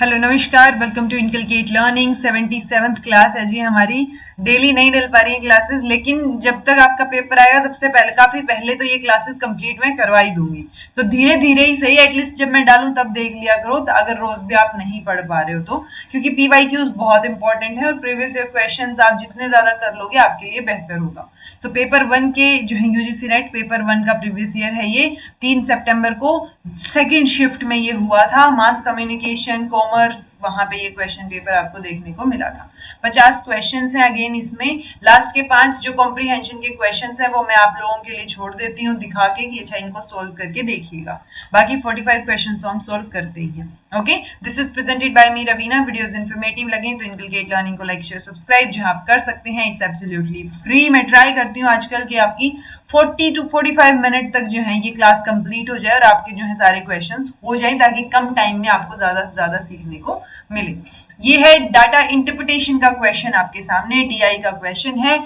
Hello नमस्कार, welcome to inculcate learning. 77th class है जी हमारी। डेली नहीं डल पा रही है क्लासेस, लेकिन जब तक आपका पेपर आएगा तब से पहले, काफी पहले तो ये क्लासेस कंप्लीट मैं करवा ही दूंगी। तो धीरे धीरे ही सही, एटलीस्ट जब मैं डालूं तब देख लिया करो, तो अगर रोज भी आप नहीं पढ़ पा रहे हो तो, क्योंकि पीवाईक्यूज बहुत इंपॉर्टेंट है और प्रीवियस ईयर क्वेश्चन आप जितने ज्यादा कर लोगे आपके लिए बेहतर होगा। सो पेपर 1 के जो है यूजीसी नेट पेपर 1 का प्रीवियस ईयर है ये। 3 सितंबर को सेकेंड शिफ्ट में ये हुआ था, मास कम्युनिकेशन कॉमर्स, वहां पे ये क्वेश्चन पेपर आपको देखने को मिला था। 50 क्वेश्चंस हैं अगेन इसमें। लास्ट के 5 जो कॉम्प्रीहेंशन के क्वेश्चंस हैं वो मैं आप लोगों के लिए छोड़ देती हूँ दिखा के कि अच्छा इनको सोल्व करके देखिएगा। बाकी 45 क्वेश्चन तो हम सोल्व करते ही हैं। Okay, this is presented by me Raveena. Videos informative लगे तो इनकलकेट लर्निंग को लाइक शेयर सब्सक्राइब जो आप कर सकते हैं, इट्स एब्सोल्युटली फ्री। मैं ट्राई करती हूँ आजकल की आपकी 40 to 45 मिनट तक जो है ये क्लास कंप्लीट हो जाए और आपके जो है सारे क्वेश्चंस हो जाएं, ताकि कम टाइम में आपको ज्यादा से ज्यादा सीखने को मिले। ये है डाटा इंटरप्रिटेशन का क्वेश्चन आपके सामने, डीआई का क्वेश्चन है,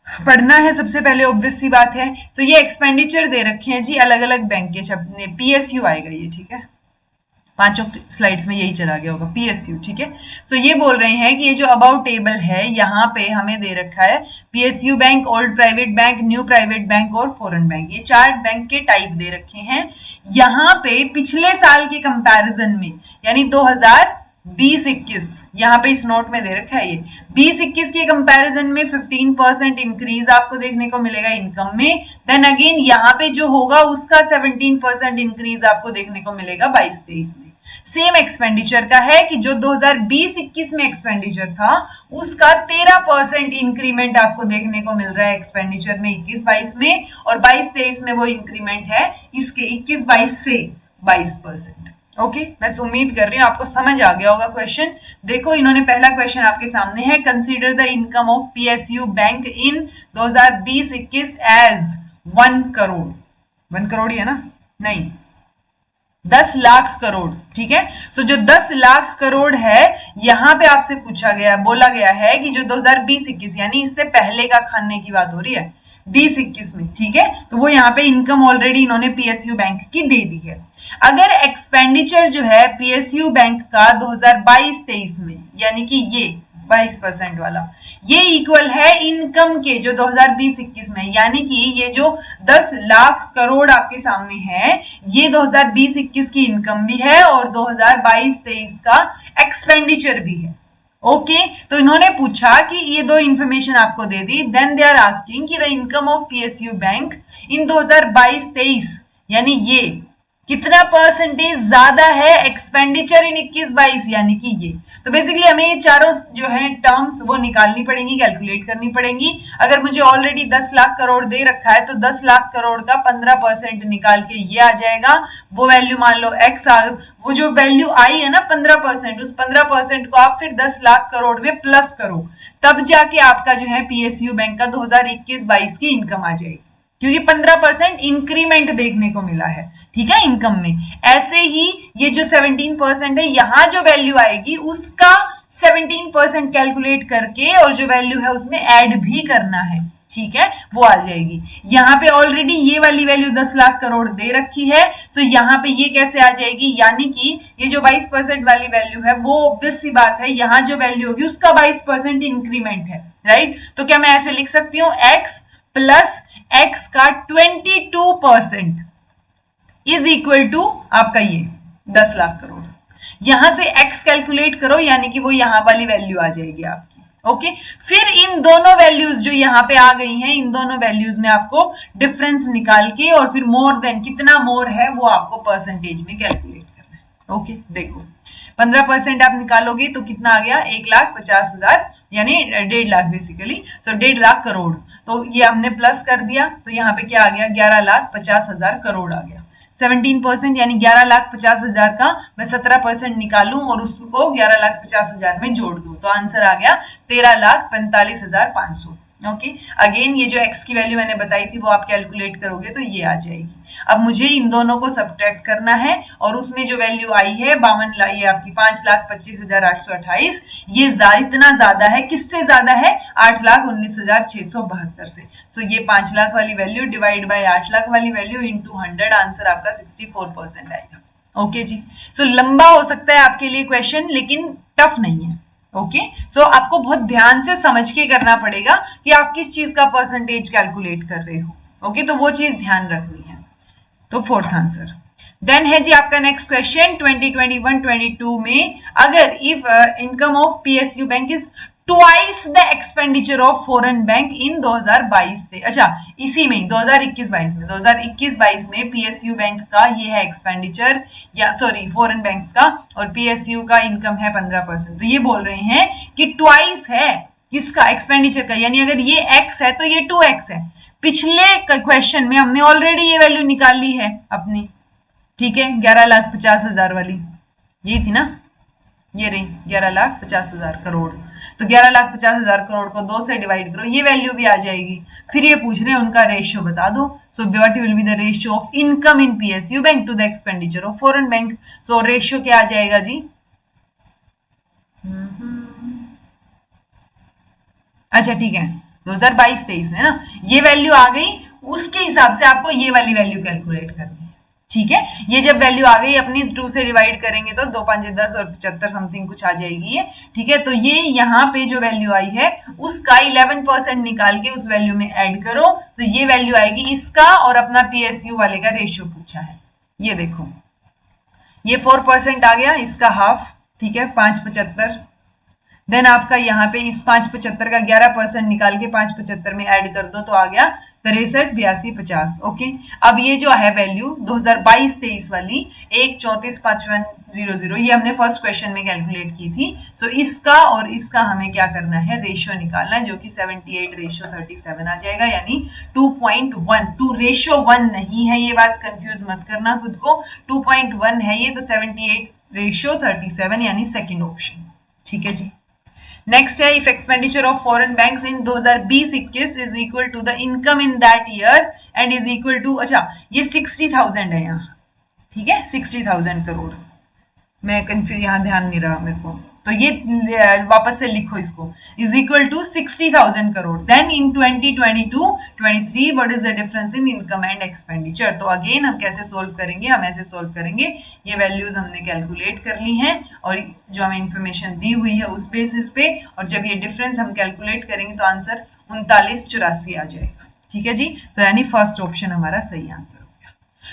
पढ़ना है सबसे पहले, ऑब्वियस सी बात है। तो ये एक्सपेंडिचर दे रखे हैं जी अलग अलग बैंक के, छपने पीएसयू आएगा ये, ठीक है। पांचों स्लाइड्स में यही चला गया होगा, पीएसयू, ठीक है। सो ये बोल रहे हैं कि ये जो अबाउट टेबल है यहाँ पे हमें दे रखा है PSU bank, old private bank, new private bank और फॉरेन बैंक, ये 4 बैंक के टाइप दे रखे हैं। यहाँ पे पिछले साल के कंपैरिजन में, यानी 2020-21, यहाँ पे इस नोट में दे रखा है ये 20-21 के कंपैरिजन में 15% इंक्रीज आपको देखने को मिलेगा इनकम में। देन अगेन यहाँ पे जो होगा उसका 17% इंक्रीज आपको देखने को मिलेगा 22-23 में। सेम एक्सपेंडिचर का है कि जो 2020-21 में एक्सपेंडिचर था उसका 13% इंक्रीमेंट आपको देखने को मिल रहा है एक्सपेंडिचर में 21-22 में, और 22-23 में वो इंक्रीमेंट है इसके 21-22 से 22%। ओके, मैं उम्मीद कर रही हूँ आपको समझ आ गया होगा क्वेश्चन। देखो इन्होंने पहला क्वेश्चन आपके सामने है, consider the income of PSU bank in 2020-21 as 1 crore. 1 crore ही है ना, नहीं 10 लाख करोड़, ठीक है। सो जो 10 लाख करोड़ है यहां पे आपसे पूछा गया, बोला गया है कि जो 2020-21 यानी इससे पहले का खाने की बात हो रही है 20-21 में, ठीक है। तो वो यहाँ पे इनकम ऑलरेडी इन्होंने पीएसयू बैंक की दे दी है। अगर एक्सपेंडिचर जो है पीएसयू बैंक का 2022-23 में, यानी कि ये 22% वाला, ये इक्वल है इनकम के जो 2020-21 में, यानी कि ये जो 10 लाख करोड़ आपके सामने है ये 2020-21 की इनकम भी है और 2022-23 का एक्सपेंडिचर भी है। ओके, तो इन्होंने पूछा कि ये दो इंफॉर्मेशन आपको दे दी, देन दे आर आस्किंग कि the income of PSU bank in 2022-23 यानी ये कितना परसेंटेज ज्यादा है एक्सपेंडिचर इन 21-22 यानी कि ये। तो बेसिकली हमें ये चारों जो है टर्म्स वो निकालनी पड़ेंगी, कैलकुलेट करनी पड़ेंगी। अगर मुझे ऑलरेडी 10 लाख करोड़ दे रखा है तो 10 लाख करोड़ का 15% निकाल के ये आ जाएगा, वो वैल्यू मान लो एक्स वो जो वैल्यू आई है ना 15%, उस 15% को आप फिर 10 लाख करोड़ में प्लस करो, तब जाके आपका जो है पीएसयू बैंक का 2021-22 की इनकम आ जाएगी, क्योंकि 15% इंक्रीमेंट देखने को मिला है, ठीक है, इनकम में। ऐसे ही ये जो 17% है यहां जो वैल्यू आएगी उसका 17% कैलकुलेट करके और जो वैल्यू है उसमें ऐड भी करना है, ठीक है, वो आ जाएगी। यहाँ पे ऑलरेडी ये वाली वैल्यू 10 लाख करोड़ दे रखी है, सो यहाँ पे ये कैसे आ जाएगी, यानी कि ये जो 22% वाली वैल्यू है वो ऑब्वियस सी बात है यहाँ जो वैल्यू होगी उसका 22% इंक्रीमेंट है, राइट। तो क्या मैं ऐसे लिख सकती हूँ x प्लस x का 22% इज इक्वल टू आपका ये 10 लाख करोड़। यहां से x कैलकुलेट करो, यानी कि वो यहां वाली वैल्यू आ जाएगी आपकी। ओके, फिर इन दोनों वैल्यूज जो यहाँ पे आ गई हैं, इन दोनों वैल्यूज में आपको डिफरेंस निकाल के और फिर मोर देन कितना मोर है वो आपको परसेंटेज में कैलकुलेट करना है। ओके, देखो 15% आप निकालोगे तो कितना आ गया, 1,50,000 यानी 1.5 लाख बेसिकली। सो 1.5 लाख करोड़, तो ये हमने प्लस कर दिया तो यहाँ पे क्या आ गया, 11,50,000 करोड़ आ गया। 17% यानी 11,50,000 का मैं 17% निकालूं और उसको 11,50,000 में जोड़ दूं तो आंसर आ गया 13,45,500। ओके, अगेन ये जो x की वैल्यू मैंने बताई थी वो आप कैलकुलेट करोगे तो ये आ जाएगी। अब मुझे इन दोनों को सब्ट्रैक्ट करना है और उसमें जो वैल्यू आई है 52 ये आपकी 5,25,828, ये इतना ज्यादा है, किससे ज्यादा है, 8,19,672 से। तो ये 5 लाख वाली वैल्यू डिवाइड बाय 8 लाख वाली वैल्यू इंटू 100, आंसर आपका 64% आएगा। ओके जी। सो लंबा हो सकता है आपके लिए क्वेश्चन, लेकिन टफ नहीं है। ओके, सो आपको बहुत ध्यान से समझ के करना पड़ेगा कि आप किस चीज का परसेंटेज कैलकुलेट कर रहे हो। ओके, तो वो चीज ध्यान रखनी है। तो फोर्थ आंसर देन है जी आपका नेक्स्ट क्वेश्चन 2021-22 में, अगर if income of PSU bank is twice the expenditure of foreign bank in 2022 से, अच्छा इसी में 2021-22 में 2021-22 में पीएसयू बैंक का ये है एक्सपेंडिचर, या सॉरी फॉरेन बैंक्स का, और पीएसयू का इनकम है 15%। तो ये बोल रहे हैं कि ट्वाइस है किसका, एक्सपेंडिचर का, यानी अगर ये एक्स है तो ये 2x है। पिछले क्वेश्चन में हमने ऑलरेडी ये वैल्यू निकाल ली है अपनी, ठीक है, 11,50,000 वाली, यही थी ना, ये रही 11,50,000 करोड़। तो 11,50,000 करोड़ को 2 से डिवाइड करो, ये वैल्यू भी आ जाएगी। फिर ये पूछ रहे हैं उनका रेशियो बता दो। So what will be the ratio of income in PSU bank to the expenditure of foreign bank. So ratio क्या आ जाएगा जी, अच्छा ठीक है 2022-23 में ना ये वैल्यू आ गई, उसके हिसाब से आपको ये वाली वैल्यू कैलकुलेट करनी है। ठीक है, ये जब वैल्यू आ गई अपनी 2 से डिवाइड करेंगे तो 2 5 10 और 75 समथिंग कुछ आ जाएगी ये। ठीक है, तो ये यहाँ पे जो वैल्यू आई है उसका 11% निकाल के उस वैल्यू में ऐड करो, तो ये वैल्यू आएगी इसका, और अपना पीएसयू वाले का रेशियो पूछा है, ये देखो ये 4% आ गया, इसका हाफ, ठीक है 5.75। देन आपका यहाँ पे इस 5.75 का 11% निकाल के 5.75 में ऐड कर दो तो आ गया 63, 82, 50। ओके, अब ये जो है वैल्यू 2022-23 वाली 134,55,00 ये हमने फर्स्ट क्वेश्चन में कैलकुलेट की थी। सो इसका और इसका हमें क्या करना है, रेशियो निकालना है, जो कि 78:37 आ जाएगा, यानी 2.1। 2:1 नहीं है, ये बात कंफ्यूज मत करना खुद को, 2.1 है ये, तो 78:37 यानी सेकेंड ऑप्शन। ठीक है जी। नेक्स्ट है if expenditure of foreign banks in 2020-21 is equal to the income in that year and is equal to, अच्छा ये 60,000 है यहाँ, ठीक है 60,000 करोड़, मैं कंफ्यूज यहाँ ध्यान नहीं रहा मेरे को, तो ये वापस से लिखो इसको, is equal to 60,000 crore. Then in 2022-23 what is the difference in income and expenditure. तो अगेन हम कैसे सोल्व करेंगे, हम ऐसे सोल्व करेंगे, ये वैल्यूज हमने कैलकुलेट कर ली हैं और जो हमें इंफॉर्मेशन दी हुई है उस बेसिस पे, और जब ये डिफरेंस हम कैलकुलेट करेंगे तो आंसर 3984 आ जाएगा। ठीक है जी, तो यानी फर्स्ट ऑप्शन हमारा सही आंसर।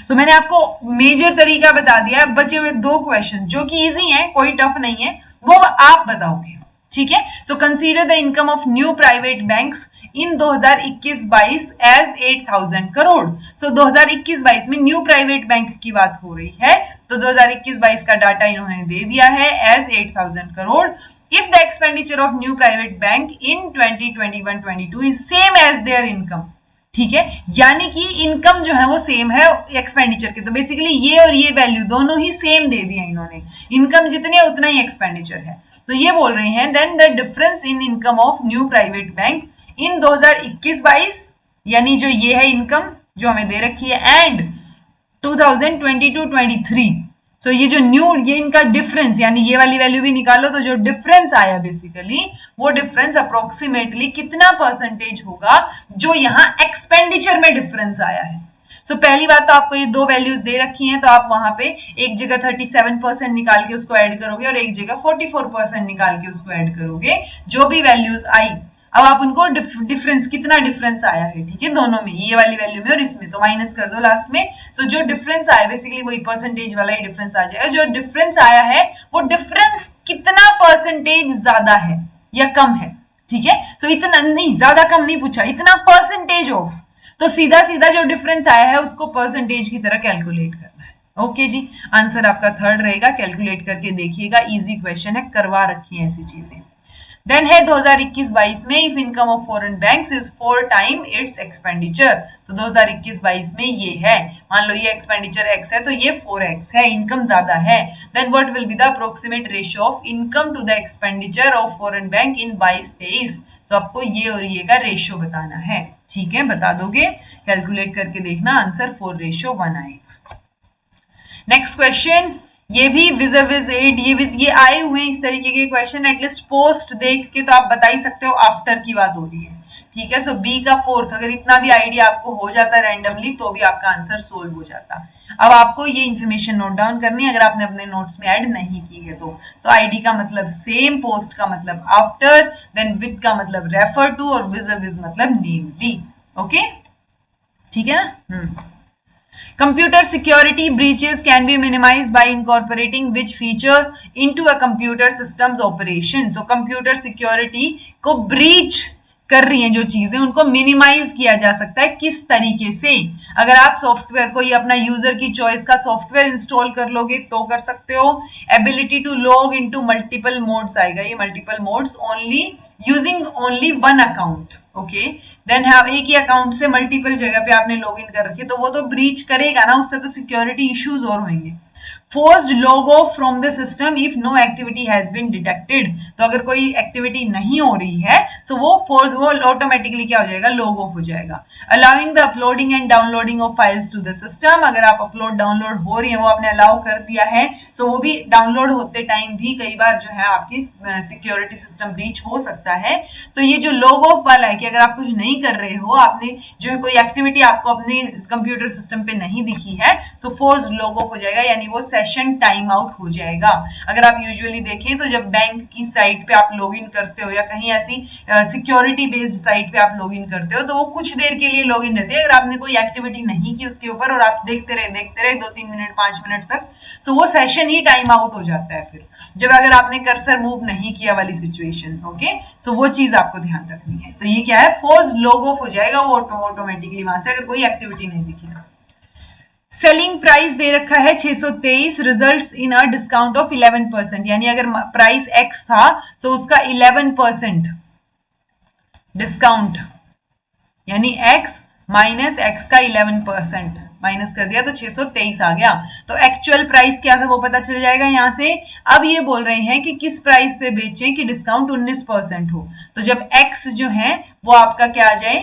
तो मैंने आपको मेजर तरीका बता दिया है, बचे हुए 2 क्वेश्चन जो कि इजी हैं, कोई टफ नहीं है, वो आप बताओगे। ठीक है, so consider the income of new private banks in 2021-22 as 8,000 crore. So 2021-22 में न्यू प्राइवेट बैंक की बात हो रही है, तो 2021-22 का डाटा इन्होंने दे दिया है as 8,000 crore. If the expenditure of new private bank in 2021-22 is same as their income, ठीक है, यानी कि इनकम जो है वो सेम है एक्सपेंडिचर के, तो बेसिकली ये और ये वैल्यू दोनों ही सेम दे दिया इन्होंने, इनकम जितनी है उतना ही एक्सपेंडिचर है। तो ये बोल रहे हैं then the difference in income of new private bank in 2021-22, यानी जो ये है इनकम जो हमें दे रखी है, एंड 2022-23, सो ये जो न्यू, ये इनका डिफरेंस, यानी ये वाली वैल्यू भी निकालो, तो जो डिफरेंस आया बेसिकली वो डिफरेंस अप्रोक्सीमेटली कितना परसेंटेज होगा जो यहाँ एक्सपेंडिचर में डिफरेंस आया है। सो पहली बात तो आपको ये 2 वैल्यूज दे रखी हैं, तो आप वहां पे एक जगह 37% निकाल के उसको ऐड करोगे और एक जगह 44% निकाल के उसको ऐड करोगे, जो भी वैल्यूज आई, अब आप उनको डिफरेंस कितना डिफरेंस आया है, ठीक है, दोनों में, ये वाली वैल्यू में और इसमें, तो माइनस कर दो लास्ट में। सो जो डिफरेंस आया बेसिकली वही परसेंटेज वाला ही डिफरेंस आ जाएगा, जो डिफरेंस आया है वो डिफरेंस कितना परसेंटेज ज्यादा है या कम है। ठीक है, सो इतना नहीं, ज्यादा कम नहीं पूछा, इतना परसेंटेज ऑफ, तो सीधा सीधा जो डिफरेंस आया है उसको परसेंटेज की तरह कैलकुलेट करना है। ओके जी, आंसर आपका थर्ड रहेगा, कैलकुलेट करके देखिएगा, इजी क्वेश्चन है, करवा रखी है ऐसी चीजें। देन है 2021-22 में if income of foreign banks is 4 time it's expenditure, तो 2021-22 में ये है, मान लो ये एक्सपेंडिचर x है तो ये 4x है, इनकम ज्यादा है। Then what will be the approximate ratio of income to the expenditure of foreign bank in 22-23, तो आपको ये और ये का रेशियो बताना है। ठीक है, बता दोगे, कैलकुलेट करके देखना, आंसर 4:1 आएगा। नेक्स्ट क्वेश्चन, ये भी विज एड, ये आए हुए इस तरीके के क्वेश्चन, एटलीस्ट पोस्ट देख के तो आप बता ही सकते हो आफ्टर की बात हो रही है। ठीक है। सो बी का फोर्थ, अगर इतना भी आइडिया आपको हो जाता रैंडमली तो भी आपका आंसर सोल्व हो जाता। अब आपको ये इन्फॉर्मेशन नोट डाउन करनी है अगर आपने अपने नोट्स में ऐड नहीं की है तो। सो आईडी का मतलब सेम, पोस्ट का मतलब आफ्टर, देन विद का मतलब रेफर टू और विज मतलब नेमली। ओके, ठीक है ना। Computer security breaches can be minimized by incorporating which feature into a computer system's operation. So computer security को breach कर रही हैं जो चीजें, उनको मिनिमाइज किया जा सकता है किस तरीके से? अगर आप सॉफ्टवेयर कोई अपना यूजर की चॉइस का सॉफ्टवेयर इंस्टॉल कर लोगे तो कर सकते हो। Ability to log into multiple modes आएगा, ये multiple modes only using only one account. Okay, then हाँ, एक ही अकाउंट से मल्टीपल जगह पे आपने लॉग इन कर रखे तो वो तो ब्रीच करेगा ना, उससे तो सिक्योरिटी इश्यूज और होंगे। Forced log off from the system if no activity has been detected, तो अगर कोई एक्टिविटी नहीं हो रही है तो वो ऑटोमेटिकली क्या हो जाएगा, लॉग ऑफ हो जाएगा। Allowing the uploading and downloading of files to the system, अगर आप अपलोड डाउनलोड हो रही है वो आपने अलाउ कर दिया है तो वो भी डाउनलोड होते टाइम भी कई बार जो है आपकी सिक्योरिटी सिस्टम ब्रीच हो सकता है। तो ये जो लॉग ऑफ वाला है कि अगर आप कुछ नहीं कर रहे हो, आपने जो है कोई एक्टिविटी आपको अपने कंप्यूटर सिस्टम पे नहीं दिखी है तो फोर्स लॉग ऑफ हो जाएगा, यानी वो सेशन टाइम आउट हो जाएगा। अगर आप यूजुअली देखें तो जब बैंक की साइट पे आप लॉगिन करते हो या कहीं ऐसी सिक्योरिटी बेस्ड साइट पे आप लॉगिन करते हो तो वो कुछ देर के लिए लॉगिन रहती है। अगर आपने कोई एक्टिविटी नहीं की उसके ऊपर और आप देखते रहे 2-3 मिनट 5 मिनट तक, सो वो सेशन ही टाइम आउट हो जाता है फिर, जब अगर आपने कर्सर मूव नहीं किया वाली सिचुएशन। ओके, सो वो चीज आपको ध्यान रखनी है। तो ये क्या है, फोर्स लॉग ऑफ हो जाएगा वो ऑटोमेटिकली वहां से, अगर कोई एक्टिविटी नहीं दिखी। सेलिंग प्राइस दे रखा है 623, results in a discount of 11%, यानी अगर प्राइस एक्स था तो उसका 11% डिस्काउंट, यानी एक्स माइनस एक्स का 11% माइनस कर दिया तो 623 आ गया। तो एक्चुअल प्राइस क्या था वो पता चल जाएगा यहां से। अब ये बोल रहे हैं कि किस प्राइस पे बेचें कि डिस्काउंट 19% हो, तो जब एक्स जो है वो आपका क्या आ जाए,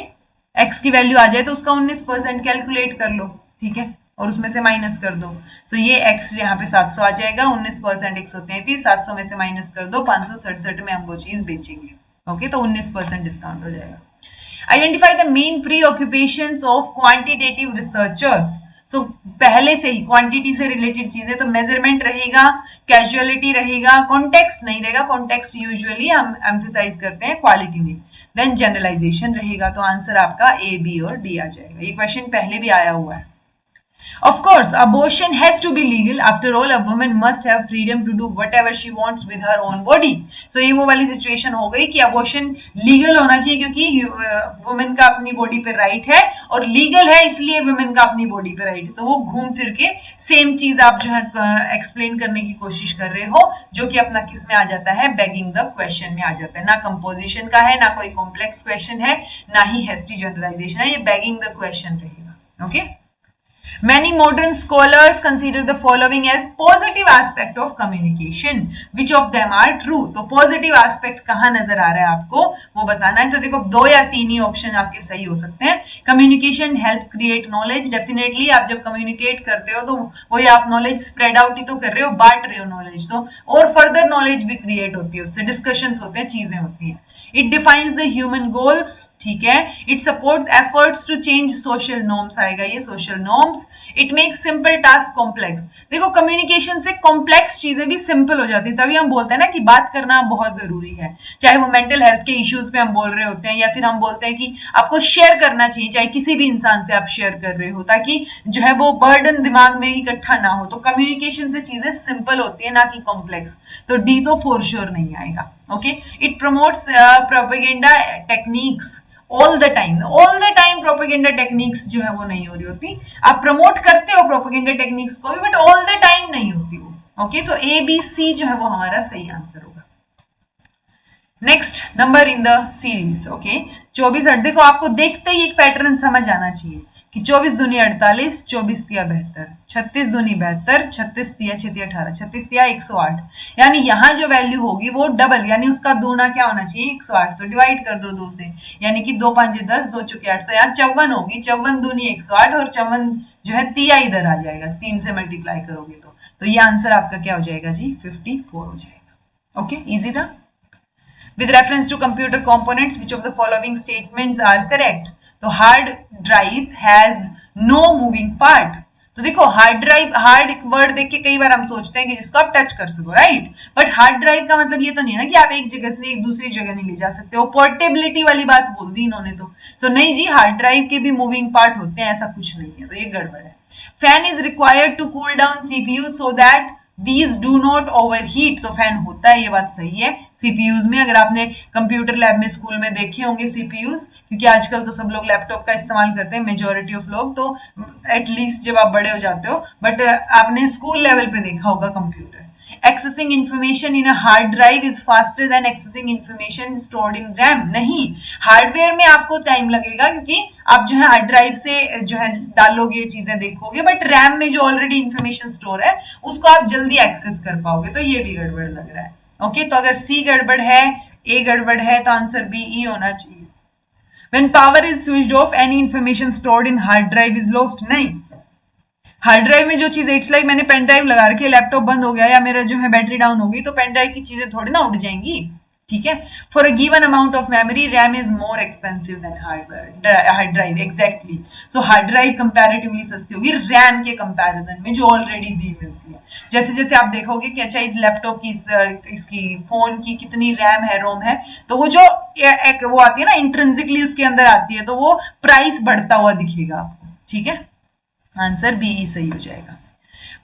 एक्स की वैल्यू आ जाए तो उसका 19% कैलकुलेट कर लो, ठीक है, और उसमें से माइनस कर दो। सो ये x यहाँ पे 700 आ जाएगा, 19% 133, 700 में से माइनस कर दो, 567 में हम वो चीज बेचेंगे। ओके, तो 19% डिस्काउंट हो जाएगा। Identify the main preoccupations of quantitative researchers. So पहले से ही क्वांटिटी से रिलेटेड चीजें, तो मेजरमेंट रहेगा, कैजुअलिटी रहेगा, कॉन्टेक्स्ट नहीं रहेगा, कॉन्टेक्स्ट यूजुअली हम एम्फेसाइज करते हैं क्वालिटी में, देन जनरलाइजेशन रहेगा। तो आंसर आपका ए, बी और डी आ जाएगा। ये क्वेश्चन पहले भी आया हुआ है। Of course, abortion has to be legal. After all, a woman must have freedom to do whatever she wants with her own body. So ये वो वाली सिचुएशन हो गई कि अबॉर्शन लीगल होना चाहिए क्योंकि वुमेन का अपनी बॉडी पे राइट है, और लीगल है इसलिए वुमेन का अपनी बॉडी पे राइट है। तो वो घूम फिर के सेम चीज आप जो है एक्सप्लेन करने की कोशिश कर रहे हो, जो कि अपना किस में आ जाता है, बेगिंग द क्वेश्चन में आ जाता है। ना कंपोजिशन का है, ना कोई कॉम्प्लेक्स क्वेश्चन है, ना ही हेस्टी जनरलाइजेशन है, ये बेगिंग द क्वेश्चन रहेगा। Okay, Many modern scholars consider the following as positive aspect of communication. Which of them are true? तो positive aspect कहाँ नजर आ रहा है आपको वो बताना है। तो देखो 2 या 3 ही ऑप्शन आपके सही हो सकते हैं। Communication helps create knowledge. Definitely आप जब communicate करते हो तो वही आप knowledge spread out ही तो कर रहे हो, बांट रहे हो knowledge, तो और further knowledge भी create होती है उससे, discussions होते हैं, चीजें होती हैं। It defines the human goals, ठीक है। It supports efforts to change social norms आएगा ये, social norms. It makes simple task complex. देखो कम्युनिकेशन से कॉम्प्लेक्स चीजें भी सिंपल हो जाती है, तभी हम बोलते हैं ना कि बात करना बहुत जरूरी है। चाहे वो मेंटल हेल्थ के इश्यूज पे हम बोल रहे होते हैं, या फिर हम बोलते हैं कि आपको शेयर करना चाहिए, चाहे किसी भी इंसान से आप शेयर कर रहे हो, ताकि जो है वो बर्डन दिमाग में इकट्ठा ना हो। तो कम्युनिकेशन से चीजें सिंपल होती है, ना कि कॉम्प्लेक्स। तो डी तो फॉर श्योर नहीं आएगा। Okay, it promotes propaganda techniques all the time propaganda techniques जो है वो नहीं हो रही होती। आप प्रमोट करते हो प्रोपेगेंडा टेक्निक्स को भी, बट ऑल द टाइम नहीं होती वो। ओके, तो ए बी सी जो है वो हमारा सही आंसर होगा। Next number in the series. Okay, 24 देखो आपको देखते ही एक पैटर्न समझ आना चाहिए कि 24 दूनी 48, 24 तिया 72, 36 दूनी 72, 36 तिया 6 18, 36 तिया 108। यानी यहाँ जो वैल्यू होगी वो डबल, यानी उसका दूना क्या होना चाहिए, 108। तो डिवाइड कर दो 2 से, यानी कि 2 5 10, 2 चौके 8, तो यहाँ 54 होगी। 54 दूनी 108 और 54 जो है तिया इधर आ जाएगा, 3 से मल्टीप्लाई करोगे तो ये आंसर आपका क्या हो जाएगा जी, 54 हो जाएगा। ओके, इजी था। with reference to computer components, which of the following statements are correct? तो hard drive has no moving part. तो देखो हार्ड ड्राइव, हार्ड वर्ड देख के कई बार हम सोचते हैं कि जिसको आप टच कर सको, राइट, बट हार्ड ड्राइव का मतलब ये तो नहीं है ना कि आप एक जगह से एक दूसरी जगह नहीं ले जा सकते हो। पोर्टेबिलिटी वाली बात बोल दी इन्होंने तो। सो नहीं जी, हार्ड ड्राइव के भी मूविंग पार्ट होते हैं, ऐसा कुछ नहीं है, तो ये गड़बड़ है। Fan is required to cool down CPU so that these do not overheat. तो फैन होता है, ये बात सही है सीपीयूज में। अगर आपने कंप्यूटर लैब में स्कूल में देखे होंगे सीपीयूज, क्योंकि आजकल तो सब लोग लैपटॉप का इस्तेमाल करते हैं, मेजोरिटी ऑफ लोग, तो एटलीस्ट जब आप बड़े हो जाते हो, बट आपने स्कूल लेवल पे देखा होगा computer. Accessing information in a hard drive is faster than accessing information stored in RAM। नहीं, हार्डवेयर में आपको टाइम लगेगा क्योंकि आप जो है हार्ड ड्राइव से जो है डालोगे चीजें देखोगे, बट रैम में जो ऑलरेडी इंफॉर्मेशन स्टोर है उसको आप जल्दी एक्सेस कर पाओगे। तो ये भी गड़बड़ लग रहा है। ओके, तो अगर सी गड़बड़ है, ए गड़बड़ है, तो आंसर बी ई होना चाहिए। When power is switched off, any information stored in hard drive is lost। नहीं, हार्ड ड्राइव में जो चीज, इट्स लाइक मैंने पेन ड्राइव लगा रखी है, लैपटॉप बंद हो गया या मेरा जो है बैटरी डाउन हो गई, तो पेन ड्राइव की चीजें थोड़ी ना उड़ जाएंगी, ठीक है। For a given amount of memory RAM is more expensive than hard drive. Exactly, so hard drive comparatively सस्ती होगी रैम के कंपैरिजन में, जो ऑलरेडी दी मिलती है। जैसे जैसे आप देखोगे कि अच्छा इस लैपटॉप की, इसकी फोन की कितनी रैम है, रोम है, तो वो जो एक वो आती है ना इंट्रिंसिकली उसके अंदर आती है, तो वो प्राइस बढ़ता हुआ दिखेगा आपको, ठीक है। आंसर बी ई सही हो जाएगा।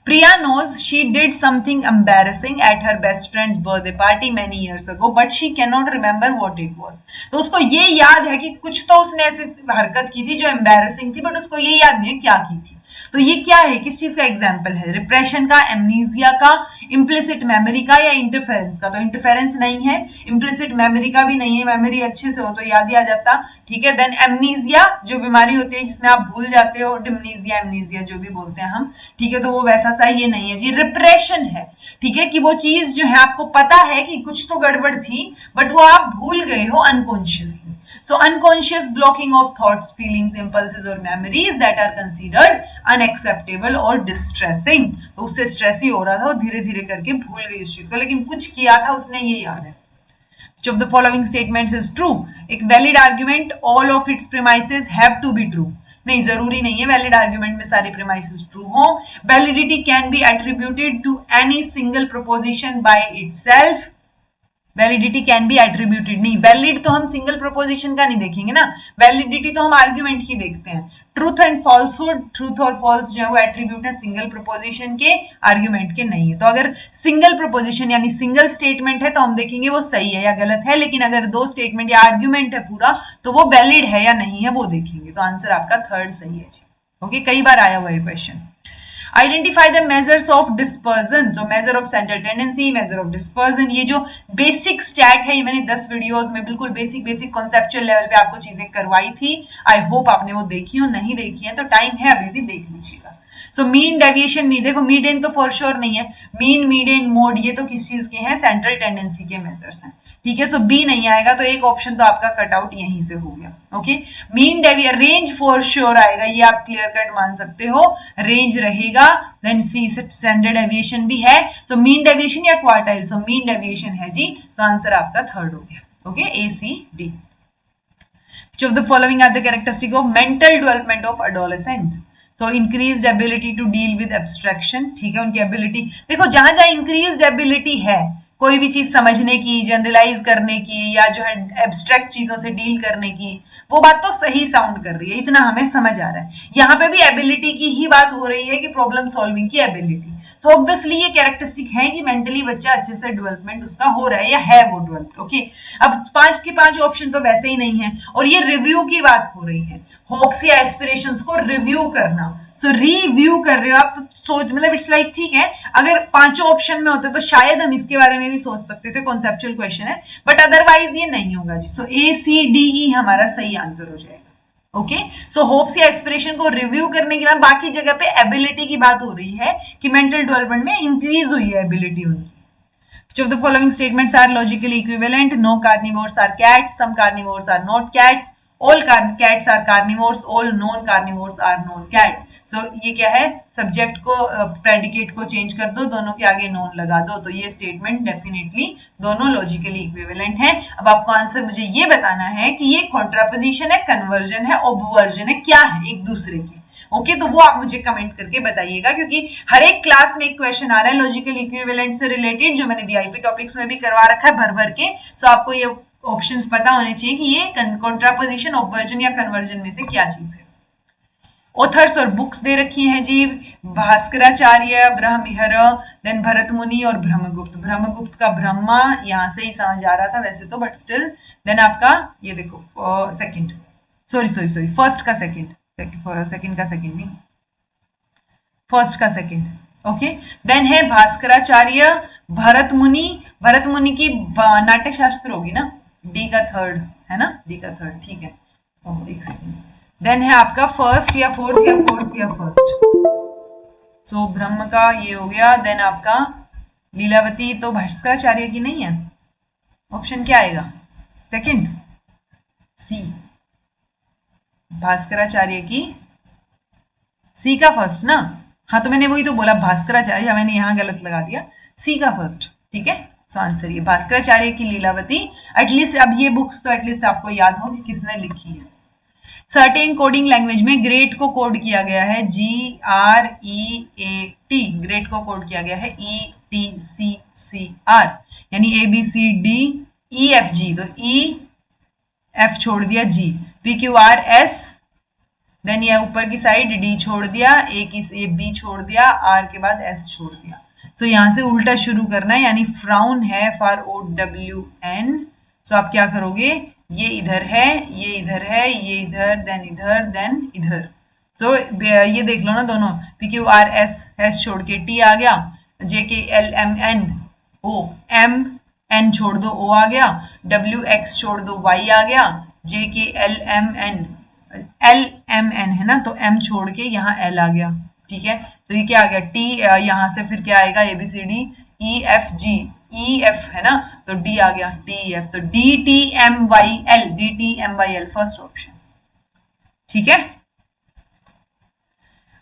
Priya knows she did something embarrassing at her best friend's birthday party many years ago but she can not remember what it was. तो उसको ये याद है कि कुछ तो उसने ऐसी हरकत की थी जो एम्बैरेसिंग थी, बट उसको ये याद नहीं है क्या की थी। तो ये क्या है, किस चीज का एग्जाम्पल है? रिप्रेशन का, एमनीजिया का, इम्प्लिसिट मेमोरी का, या इंटरफेरेंस का? तो इंटरफेरेंस नहीं है, इम्प्लिसिट मेमोरी का भी नहीं है, मेमोरी अच्छे से हो तो याद ही आ जाता, ठीक है। देन एमनीजिया जो बीमारी होती है जिसमें आप भूल जाते हो, डिमनीजिया, एमनीजिया जो भी बोलते हैं हम, ठीक है, तो वो वैसा सा ये नहीं है जी। रिप्रेशन है, ठीक है, कि वो चीज जो है आपको पता है कि कुछ तो गड़बड़ थी, बट वो आप भूल गए हो unconsciously. So unconscious blocking of thoughts, feelings, impulses or memories that are considered unacceptable or distressing। तो उससे स्ट्रेस ही हो रहा था, धीरे धीरे करके भूल गई उस चीज को, लेकिन कुछ किया था उसने, ये याद है। Which of the following statements is true? एक valid argument all of its premises have to be true। नहीं, जरूरी नहीं है वैलिड आर्ग्यूमेंट में सारे प्रीमाइसेस ट्रू हो। Validity can be attributed to any single proposition by itself. Validity can be attributed, नहीं, valid तो हम सिंगल प्रोपोजिशन का नहीं देखेंगे ना, वैलिडिटी तो हम आर्ग्यूमेंट की देखते हैं। ट्रूथ एंड फॉल्सहुड, ट्रूथ और फॉल्स जो है वो एट्रीब्यूट है सिंगल प्रोपोजिशन के, आर्ग्यूमेंट के नहीं है। तो अगर सिंगल प्रोपोजिशन यानी सिंगल स्टेटमेंट है तो हम देखेंगे वो सही है या गलत है, लेकिन अगर दो स्टेटमेंट या आर्ग्यूमेंट है पूरा तो वो वैलिड है या नहीं है वो देखेंगे। तो आंसर आपका थर्ड सही है जी। ओके, कई बार आया हुआ है question. Identify the measures of dispersion. तो measure of central tendency, measure of dispersion, ये जो बेसिक स्टैट है, ये मैंने 10 वीडियोस में बिल्कुल बेसिक कॉन्सेप्चुअल लेवल पे आपको चीजें करवाई थी। आई होप आपने वो देखी हो, नहीं देखी है तो टाइम है अभी भी, देख लीजिएगा। सो मीन डेविएशन, देखो मीडियन तो फॉर श्योर नहीं है, मीन, मीडियन, मोड, ये तो किस चीज के हैं? सेंट्रल टेंडेंसी के मेजर्स हैं, ठीक है। सो बी नहीं आएगा, तो एक ऑप्शन तो आपका कट आउट यहीं से हो गया। Okay, mean deviation, range for sure आएगा, ये आप क्लियर कट मान सकते हो, रेंज रहेगा। देन सी स्टैंडर्ड डेविएशन भी है, सो मीन डेविएशन या क्वार्टाइल, सो मीन डेविएशन है जी। सो आंसर आपका थर्ड हो गया। Okay, A C D. Which of the following are the characteristic of mental development of adolescent? So increased ability to deal with abstraction, ठीक है, उनकी ability देखो, जहां जहां इंक्रीज्ड एबिलिटी है कोई भी चीज समझने की, जनरलाइज करने की, या जो है एब्स्ट्रैक्ट चीजों से डील करने की, वो बात तो सही साउंड कर रही है, इतना हमें समझ आ रहा है। यहाँ पे भी एबिलिटी की ही बात हो रही है कि प्रॉब्लम सॉल्विंग की एबिलिटी। तो ऑब्वियसली ये कैरेक्टरिस्टिक है कि मेंटली बच्चा अच्छे से डेवलपमेंट उसका हो रहा है या है वो डेवलप्ड। ओके, अब 5 के 5 ऑप्शन तो वैसे ही नहीं है, और ये रिव्यू की बात हो रही है, होप्स या एस्पिरेशंस को रिव्यू करना। सो रिव्यू कर रहे हो आप, तो सोच, मतलब इट्स लाइक, ठीक है, अगर 5 ऑप्शन में होते तो शायद हम इसके बारे में भी सोच सकते थे, कॉन्सेप्चुअल क्वेश्चन है, बट अदरवाइज ये नहीं होगा जी। सो ए सी डी ई हमारा सही आंसर हो जाएगा। ओके, सो होप्स या एस्पिरेशन को रिव्यू करने के बाद बाकी जगह पे एबिलिटी की बात हो रही है कि मेंटल डेवलपमेंट में इंक्रीज हुई है एबिलिटी उनकी। Which of the following statements are logically equivalent? No carnivores are cats, some carnivores are not cats, all cats are carnivores, all non carnivores are non cat. So ये क्या है, subject को predicate को change कर दो, दोनों के आगे नॉन लगा दो, तो ये स्टेटमेंट डेफिनेटली दोनों लॉजिकली इक्विवेलेंट है। अब आपको आंसर मुझे ये बताना है कि ये कॉन्ट्रापोजिशन है, कन्वर्जन है, ऑब्वर्जन है, क्या है एक दूसरे के। ओके तो वो आप मुझे कमेंट करके बताइएगा, क्योंकि हर एक क्लास में एक क्वेश्चन आ रहा है लॉजिकल इक्विवेलेंट से रिलेटेड, जो मैंने वीआईपी टॉपिक्स में भी करवा रखा है भर भर के। सो आपको ये ऑप्शंस पता होने चाहिए कि ये कॉन्ट्रापोजिशन, ऑब्वर्जन या कन्वर्जन में से क्या चीज है। ऑथर्स और बुक्स दे रखी हैं जी, भास्कराचार्य, ब्रह्मविहर, देन भरत मुनि और ब्रह्मगुप्त। ब्रह्मगुप्त का ब्रह्मा यहां से ही समझ आ रहा था वैसे तो, बट स्टिल। देन आपका ये देखो सेकंड, सॉरी फर्स्ट का सेकंड, सेकंड का सेकंड नहीं, फर्स्ट का सेकंड। ओके देन है भास्कराचार्य, भरत मुनि। भरत मुनि की नाट्य शास्त्र होगी ना, डी का थर्ड है ना, डी का थर्ड, ठीक है। एक सेकंड। देन है आपका फर्स्ट या फोर्थ या फोर्थ या फर्स्ट। सो ब्रह्म का ये हो गया। देन आपका लीलावती तो भास्कराचार्य की नहीं है, ऑप्शन क्या आएगा, सेकंड सी, भास्कराचार्य की सी का फर्स्ट ना। हाँ तो मैंने वही तो बोला भास्कराचार्य, मैंने यहां गलत लगा दिया, सी का फर्स्ट, ठीक है। सो आंसर ये भास्कराचार्य की लीलावती। एटलीस्ट अब ये बुक्स तो एटलीस्ट आपको याद हो कि किसने लिखी है। सर्टेन कोडिंग लैंग्वेज में ग्रेट को कोड किया गया है GREAT, ग्रेट को कोड किया गया है ETCCR, यानी ABCDEFG, तो EF छोड़ दिया G, PQRS, देन ये ऊपर की साइड D छोड़ दिया, ये B छोड़ दिया, R के बाद S छोड़ दिया। सो यहां से उल्टा शुरू करना है, यानी फ्राउन है फॉर OWN। सो आप क्या करोगे, ये इधर है, ये इधर है, ये इधर, देन इधर। सो ये देख लो ना दोनों, PQRS, S छोड़ के T आ गया, JKLMN O, MN छोड़ दो O आ गया, WX छोड़ दो Y आ गया, JKLMN LMN है ना, तो M छोड़ के यहाँ L आ गया, ठीक है। तो ये क्या आ गया, T यहाँ से फिर क्या आएगा, ABCDEFG, EF है ना, तो D आ गया, DEF, तो DTMYL फर्स्ट ऑप्शन, ठीक है।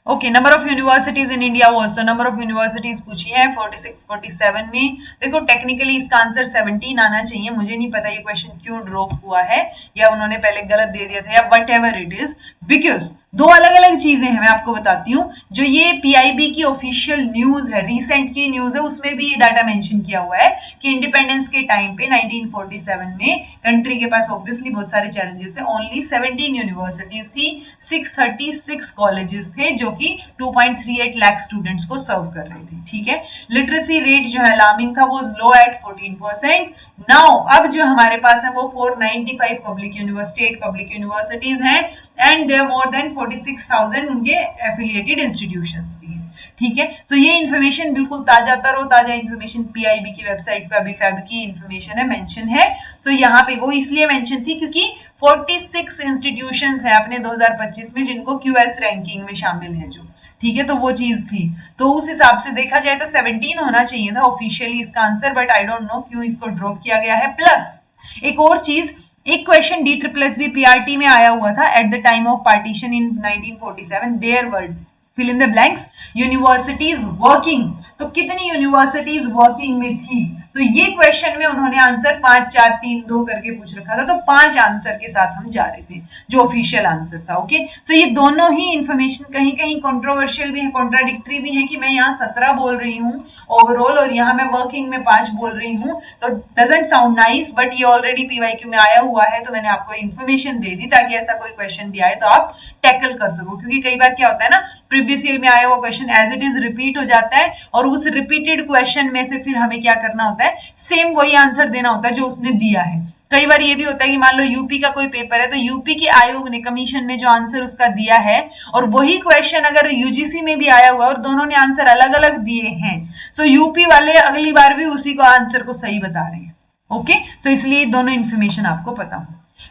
Okay number of universities in India was, तो नंबर ऑफ यूनिवर्सिटीज पूछी है 46 47 में। देखो टेक्निकली इसका आंसर 17 आना चाहिए, मुझे नहीं पता ये क्वेश्चन क्यों ड्रॉप हुआ है, या उन्होंने पहले गलत दे दिया था, या what ever it is, because दो अलग अलग चीजें हैं। मैं आपको बताती हूँ, जो ये PIB की ऑफिशियल न्यूज है, रिसेंट की न्यूज है, उसमें भी ये डाटा मेंशन किया हुआ है कि इंडिपेंडेंस के टाइम पे 1947 में कंट्री के पास ऑब्वियसली बहुत सारे चैलेंजेस थे, ओनली 17 यूनिवर्सिटीज थी, 636 कॉलेजेस थे जो कि 2.38 लाख स्टूडेंट्स को सर्व कर रहे थे, ठीक है। लिटरेसी रेट जो है अलार्मिंग था, वो लो एट 14%। नाउ अब जो हमारे पास है वो 495 स्टेट पब्लिक यूनिवर्सिटीज हैं, एंड देयर मोर देन 46,000 उनके एफिलिएटेड इंस्टीट्यूशंस भी हैं, ठीक है। सो ये इन्फॉर्मेशन बिल्कुल ताजा तरो ताजा इन्फॉर्मेशन PIB की वेबसाइट पे अभी फैब की इन्फॉर्मेशन है, मेंशन है। सो यहाँ पे वो इसलिए मेंशन थी क्योंकि 46 इंस्टीट्यूशंस हैं अपने 2025 में जिनको QS रैंकिंग में शामिल है, जो ठीक है, तो वो चीज थी। तो उस हिसाब से देखा जाए तो 17 होना चाहिए था ऑफिशियली इसका answer, but I don't know क्यों इसको ड्रॉप किया गया है। प्लस एक और चीज, एक क्वेश्चन DSSB PRT में आया हुआ था, at the time of partition in 1947 there were fill in the blanks universities working, तो कितनी यूनिवर्सिटीज वर्किंग में थी, तो ये क्वेश्चन में उन्होंने आंसर 5 4 3 2 करके पूछ रखा था, तो 5 आंसर के साथ हम जा रहे थे जो ऑफिशियल आंसर था। ओके तो ये दोनों ही इंफॉर्मेशन कहीं कहीं कंट्रोवर्शियल भी है, कॉन्ट्राडिक्टरी भी है, कि मैं यहाँ 17 बोल रही हूँ ओवरऑल और यहाँ मैं वर्किंग में 5 बोल रही हूँ, तो डजंट साउंड नाइस, बट ये ऑलरेडी PYQ में आया हुआ है, तो मैंने आपको इन्फॉर्मेशन दे दी ताकि ऐसा कोई क्वेश्चन भी आए तो आप टैकल कर सको। क्योंकि कई बार क्या होता है ना, प्रीवियस ईयर में आया हुआ question as it is repeat हो जाता है, और उस रिपीटेड क्वेश्चन में से फिर हमें क्या करना होता है, सेम वही आंसर देना होता है जो उसने दिया है। कई बार ये भी होता है कि मान लो यूपी का कोई पेपर है, तो यूपी के आयोग ने, कमीशन ने जो आंसर उसका दिया है, और वही क्वेश्चन अगर UGC में भी आया हुआ है और दोनों ने आंसर अलग अलग दिए हैं, सो यूपी वाले अगली बार भी उसी को आंसर को सही बता रहे हैं। ओके सो इसलिए दोनों इन्फॉर्मेशन आपको पता हो।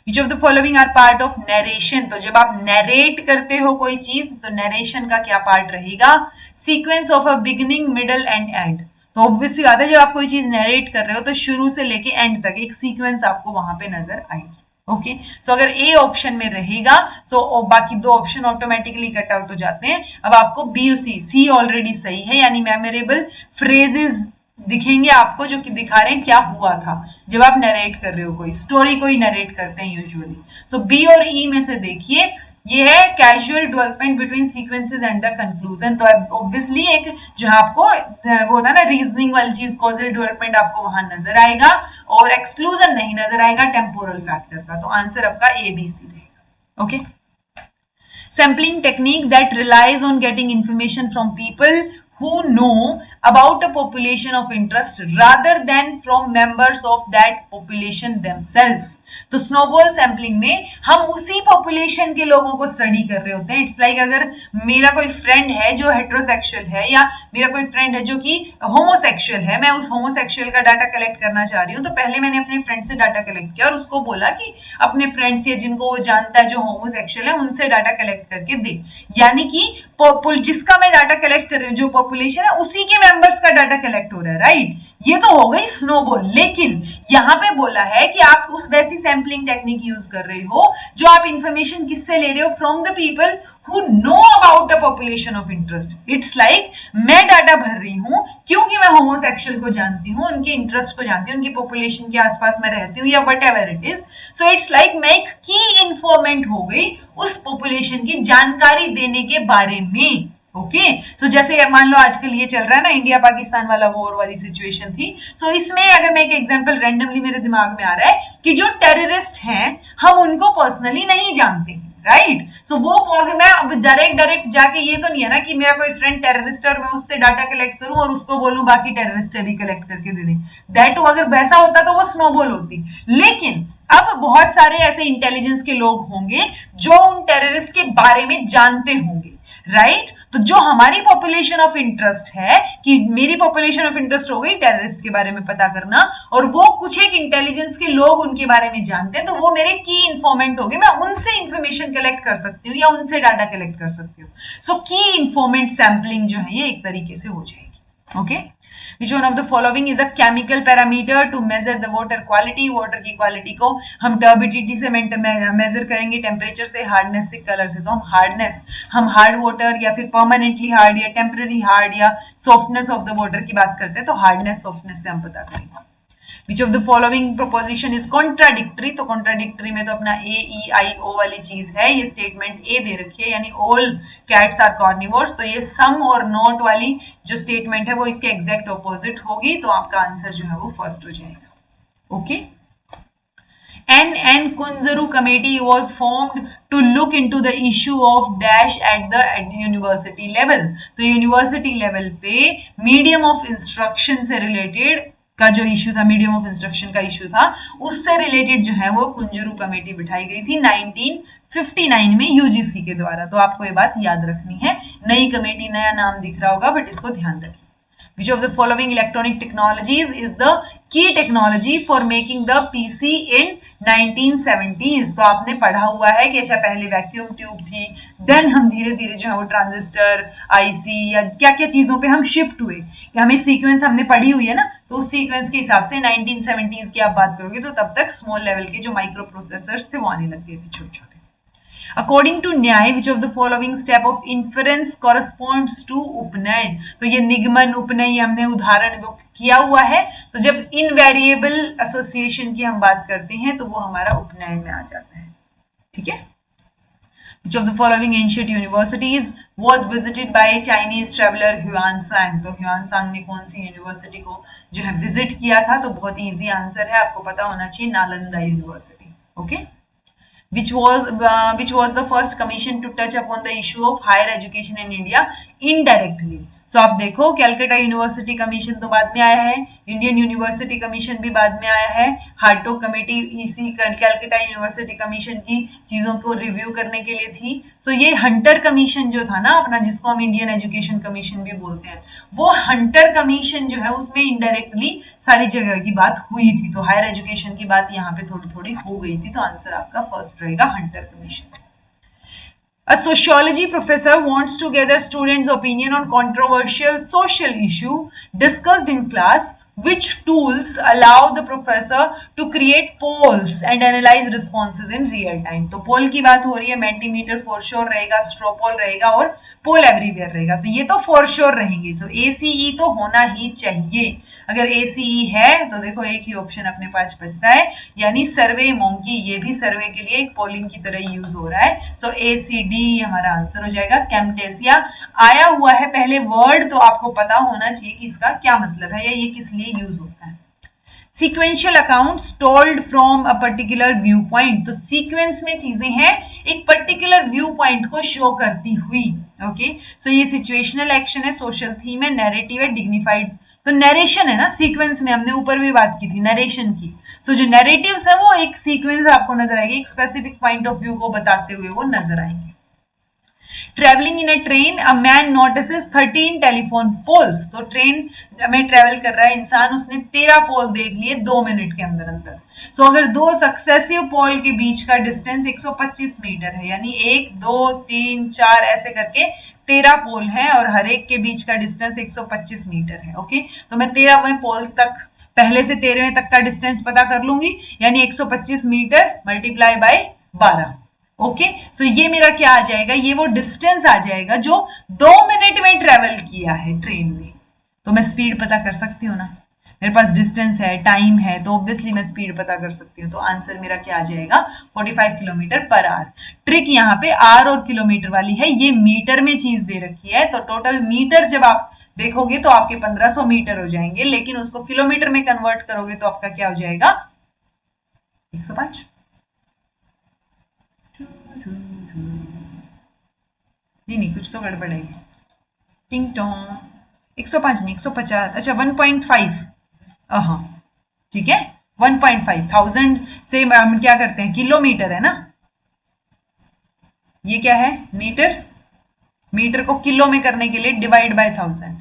Which of the following are part of narration, तो जब आप नरेट करते हो कोई चीज, तो नरेशन का क्या पार्ट रहेगा, sequence of a beginning middle and and. तो ऑब्वियसली बात है, जब आप कोई चीज नरेट कर रहे हो तो शुरू से लेके एंड तक एक सीक्वेंस आपको वहां पे नजर आएगी, ओके सो अगर ए ऑप्शन में रहेगा सो बाकी दो ऑप्शन ऑटोमेटिकली कट आउट हो जाते हैं। अब आपको बी और सी ऑलरेडी सही है, यानी मेमोरेबल फ्रेजेस दिखेंगे आपको जो कि दिखा रहे हैं क्या हुआ था जब आप नरेट कर रहे हो, कोई स्टोरी को ही नरेट करते हैं यूजुअली। सो बी और ई में से देखिए, ये है casual development between sequences and the conclusion. तो ऑब्वियसली एक जहां आपको वो होता है ना रीजनिंग वाली चीज, कॉजल डेवलपमेंट आपको वहां नजर आएगा और एक्सक्लूजन नहीं नजर आएगा टेम्पोरल फैक्टर का। तो आंसर आपका ए बी सी रहेगा। Okay, sampling technique that relies on getting information from people who know about a population of interest rather than from members of that population themselves। तो snowball sampling में हम उसी population के लोगों को study कर रहे होते हैं। इट्स लाइक अगर मेरा कोई फ्रेंड है जो हेट्रोसेक्सुअल है या मेरा कोई फ्रेंड है जो कि होमोसेक्सुअल है, मैं उस होमोसेक्सुअल का डाटा कलेक्ट करना चाह रही हूँ, तो पहले मैंने अपने फ्रेंड से डाटा कलेक्ट किया और उसको बोला कि अपने फ्रेंड्स या जिनको वो जानता है जो होमोसेक्सुअल है उनसे डाटा कलेक्ट करके दे। यानी कि जिसका मैं डाटा कलेक्ट कर रही हूँ जो पॉपुलेशन है उसी के मेंबर्स का डाटा कलेक्ट हो रहा है, राइट। ये तो हो गई स्नोबॉल। लेकिन यहां पे बोला है कि आप उस वैसी सैम्पलिंग टेक्निक यूज कर रहे हो जो आप इंफॉर्मेशन किससे ले रहे हो, from the people who know about a population of interest. It's like मैं डाटा भर रही हूं क्योंकि मैं होमोसेक्सुअल को जानती हूं, उनके इंटरेस्ट को जानती हूं, उनकी पॉपुलेशन के आसपास मैं रहती हूँ या what ever it is. So it's like मैं एक की इंफॉर्मेंट हो गई उस पॉपुलेशन की जानकारी देने के बारे में। ओके सो जैसे मान लो आजकल ये चल रहा है ना, इंडिया पाकिस्तान वाला वॉर वाली सिचुएशन थी। सो इसमें अगर मैं एक एग्जांपल रैंडमली मेरे दिमाग में आ रहा है कि जो टेररिस्ट हैं हम उनको पर्सनली नहीं जानते, राइट। सो वो अगर मैं अब डायरेक्ट जाके, ये तो नहीं है ना कि मेरा कोई फ्रेंड टेररिस्ट है और मैं उससे डाटा कलेक्ट करूं और उसको बोलूं बाकी टेररिस्ट भी कलेक्ट करके दे दें, दैट अगर वैसा होता तो वो स्नोबॉल होती। लेकिन अब बहुत सारे ऐसे इंटेलिजेंस के लोग होंगे जो उन टेररिस्ट के बारे में जानते होंगे, राइट। तो जो हमारी पॉपुलेशन ऑफ इंटरेस्ट है कि मेरी पॉपुलेशन ऑफ इंटरेस्ट हो गई टेररिस्ट के बारे में पता करना, और वो कुछ एक इंटेलिजेंस के लोग उनके बारे में जानते हैं, तो वो मेरे की इंफॉर्मेंट हो गए। मैं उनसे इंफॉर्मेशन कलेक्ट कर सकती हूँ या उनसे डाटा कलेक्ट कर सकती हूँ। सो की इंफॉर्मेंट सैम्पलिंग जो है ये एक तरीके से हो जाएगी। Okay, Which one of the following is a chemical parameter to measure the water quality? Water की क्वालिटी को हम टर्बिडिटी से मेजर करेंगे, टेम्परेचर से, हार्डनेस से, कलर से। तो हम हार्ड वाटर या फिर परमानेंटली हार्ड या टेम्पररी हार्ड या सॉफ्टनेस ऑफ द वाटर की बात करते हैं, तो हार्डनेस सॉफ्टनेस से हम पता करेंगे। Which of the following proposition is contradictory? तो कॉन्ट्राडिक्टरी में तो अपना ए ई आई ओ वाली चीज है, ये स्टेटमेंट ए दे रखी है, यानी ऑल कैट्स आर कार्निवोर्स। तो ये सम और नॉट वाली जो स्टेटमेंट है वो इसके एग्जैक्ट ऑपोजिट होगी, तो आपका आंसर जो है वो फर्स्ट हो जाएगा। Okay, N Kunzuru committee was formed to look into the issue of dash at the university level। तो यूनिवर्सिटी लेवल पे मीडियम ऑफ इंस्ट्रक्शन से रिलेटेड का जो इश्यू था, मीडियम ऑफ इंस्ट्रक्शन का इश्यू था, उससे रिलेटेड जो है वो कुंजरू कमेटी बिठाई गई थी 1959 में यूजीसी के द्वारा। तो आपको ये बात याद रखनी है, नई कमेटी, नया नाम दिख रहा होगा बट इसको ध्यान रखिए। Which of the following electronic technologies is the key technology for making the PC in 1970s? तो आपने पढ़ा हुआ है कि अच्छा पहले वैक्यूम ट्यूब थी, देन हम धीरे धीरे जो है वो ट्रांजिस्टर, आईसी या क्या क्या चीजों पे हम शिफ्ट हुए, कि हमें सीक्वेंस हमने पढ़ी हुई है ना, तो उस सीक्वेंस के हिसाब से 1970s की आप बात करोगे तो तब तक स्मॉल लेवल के जो माइक्रो प्रोसेसर्स थे वो आने लग गए थे, छोटे छोटे। According to न्याय, which of the following step of inference corresponds to उपनयन? तो ये निगमन, उपनयन हमने उदाहरण किया हुआ है। तो जब इनवेरिएबल एसोसिएशन की हम बात करते हैं तो वो हमारा उपनयन में आ जाता है, ठीक है। Which of the following ancient universities was visited by Chinese traveler Huan Sang? तो ह्यूआन सांग ने कौन सी यूनिवर्सिटी को जो है विजिट किया था? तो बहुत इजी आंसर है, आपको पता होना चाहिए, Nalanda university. Okay, which was the first commission to touch upon the issue of higher education in India indirectly? So आप देखो, कैलकाटा यूनिवर्सिटी कमीशन तो बाद में आया है, इंडियन यूनिवर्सिटी कमीशन भी बाद में आया है, हार्टोग कमेटी इसी कैलकाटा यूनिवर्सिटी कमीशन की चीजों को रिव्यू करने के लिए थी। सो ये हंटर कमीशन जो था ना अपना, जिसको हम इंडियन एजुकेशन कमीशन भी बोलते हैं, वो हंटर कमीशन जो है उसमें इनडायरेक्टली सारी जगह की बात हुई थी। तो हायर एजुकेशन की बात यहाँ पे थोड़ी थोड़ी हो गई थी, तो आंसर आपका फर्स्ट रहेगा, Hunter commission. A sociology professor wants to gather students' opinion on controversial social issue discussed in class. which tools allow the professor to create polls and analyze responses in real time. तो पोल की बात हो रही है, मेंटीमीटर for sure रहेगा, स्ट्रो पोल रहेगा और पोल everywhere रहेगा, तो ये तो फॉर श्योर रहेंगे, तो एसीई तो होना ही चाहिए। अगर एसीई है तो देखो एक ही ऑप्शन अपने पास बचता है, यानी सर्वे मोंकी, ये भी सर्वे के लिए एक पोलिंग की तरह यूज हो रहा है, सो एसीडी हमारा आंसर हो जाएगा। कैम्टेसिया आया हुआ है पहले वर्ड, तो आपको पता होना चाहिए कि इसका क्या मतलब है या ये किस लिए यूज होता है। Sequential accounts told from a particular view point, तो सीक्वेंस में चीजें हैं एक पर्टिकुलर व्यू पॉइंट को शो करती हुई। ओके, सो ये सिचुएशनल एक्शन है, सोशल थीम है, नैरेटिव है, डिग्निफाइड, तो नरेशन है ना, सीक्वेंस में हमने ऊपर भी बात की थी नरेशन की। सो जो नैरेटिव्स है वो एक सीक्वेंस आपको नजर आएगी, एक स्पेसिफिक पॉइंट ऑफ व्यू को बताते हुए वो नजर आएंगे। Travelling in a train, a man notices 13 telephone poles, तो ट्रेन में ट्रेवल कर रहा है इंसान, उसने 13 पोल देख लिए 2 मिनट के अंदर अंदर। सो अगर दो सक्सेसिव पोल के बीच का डिस्टेंस 125 मीटर है, यानी 1 2 3 4 ऐसे करके 13 पोल है और हर एक के बीच का डिस्टेंस 125 मीटर है। ओके, तो मैं 13वें पोल तक, पहले से 13वें तक का डिस्टेंस पता कर लूंगी, यानी 125 मीटर मल्टीप्लाई बाय 12। ओके, सो ये मेरा क्या आ जाएगा, ये वो डिस्टेंस आ जाएगा जो 2 मिनट में ट्रेवल किया है ट्रेन ने। तो मैं स्पीड पता कर सकती हूँ ना, मेरे पास डिस्टेंस है, टाइम है, तो ऑब्वियसली मैं स्पीड पता कर सकती हूँ। तो आंसर मेरा क्या आ जाएगा, 45 किलोमीटर पर आवर। ट्रिक यहाँ पे आर और किलोमीटर वाली है, ये मीटर में चीज दे रखी है, तो टोटल मीटर जब आप देखोगे तो आपके 1500 मीटर हो जाएंगे, लेकिन उसको किलोमीटर में कन्वर्ट करोगे तो आपका क्या हो जाएगा, 105। नहीं, कुछ तो गड़बड़ है, टिंग टोंग, 105 नहीं 150, अच्छा 1.5, हाँ ठीक है, 1.5 थाउजेंड से हम क्या करते हैं, किलोमीटर है ना, ये क्या है मीटर, मीटर को किलो में करने के लिए डिवाइड बाय 1000,